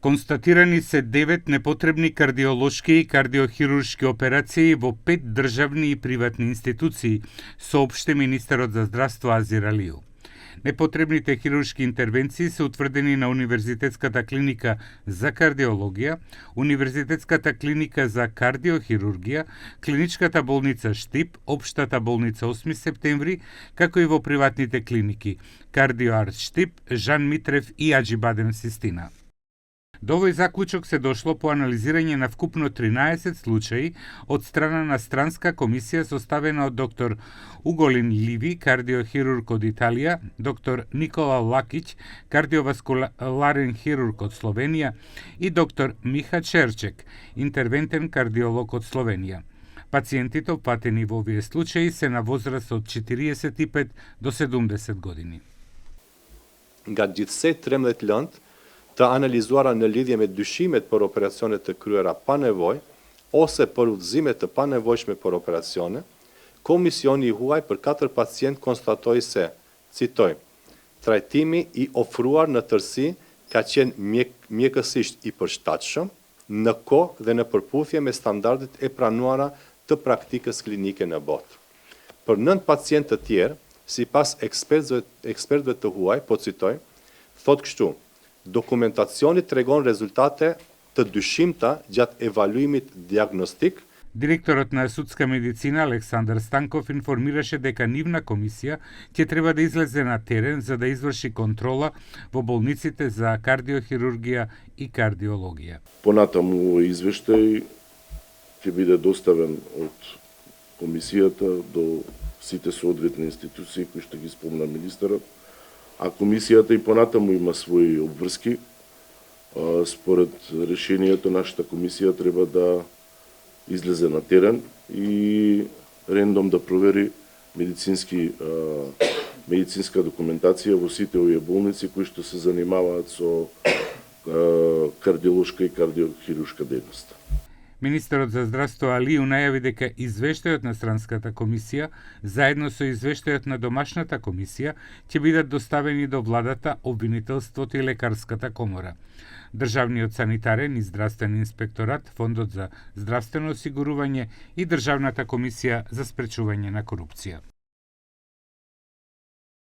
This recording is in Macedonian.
Констатирани се 9 непотребни кардиолошки и кардиохируршки операции во 5 државни и приватни институции, соопшти министерот за здравство Азир Алиу. Непотребните хируршки интервенции се утврдени на Универзитетската клиника за кардиологија, Универзитетската клиника за кардиохирургија, Клиничката болница Штип, Општата болница 8 септември, како и во приватните клиники Кардиоарт Штип, Жан Митрев и Аџибаден Систина. До овој заклучок се дошло по анализирање на вкупно 13 случаи од страна на странска комисија составена од доктор Уголин Ливи, кардиохирург од Италија, доктор Никола Лакиќ, кардиоваскуларен хирург од Словенија и доктор Миха Черчек, интервентен кардиолог од Словенија. Пациентите опфатени во овие случаи се на возраст од 45 до 70 години. Nga gjithsej 13 lëndë të analizuara në lidhje me dyshimet për operacione të kryera pa nevojë ose për udhëzime të panevojshme për operacione, komisioni i huaj për 4 pacient konstatoi se, citoj, trajtimi i ofruar në tërësi ka qenë mjekësisht i përshtatshëm, në kohë dhe në përputhje me standardet e pranuara të praktikës klinike në botë. Për 9 pacient të tjerë, sipas ekspertëve të huaj, po citoj, thotë kështu: dokumentacioni tregon rezultate të dyshimta gjatë evaluimit diagnostik. Директорот на судска медицина Александар Станков информираше дека нивна комисија ќе треба да излезе на терен за да изврши контрола во болниците за кардиохирургија и кардиологија. Понатаму извештај ќе биде доставен од комисијата до сите соодветни институции кои што ги спомна министерот, а комисијата и понатаму има своји обврски. Според решението, нашата комисија треба да излезе на терен и рендом да провери медицинска документација во сите овие болници кои што се занимаваат со кардиолошка и кардиохируршка дејност. Министерот за здравство Алиу најави дека извештајот на странската комисија, заедно со извештајот на домашната комисија, ќе бидат доставени до владата, обвинителството и лекарската комора. Државниот санитарен и здравствен инспекторат, Фондот за здравствено осигурување и Државната комисија за спречување на корупција.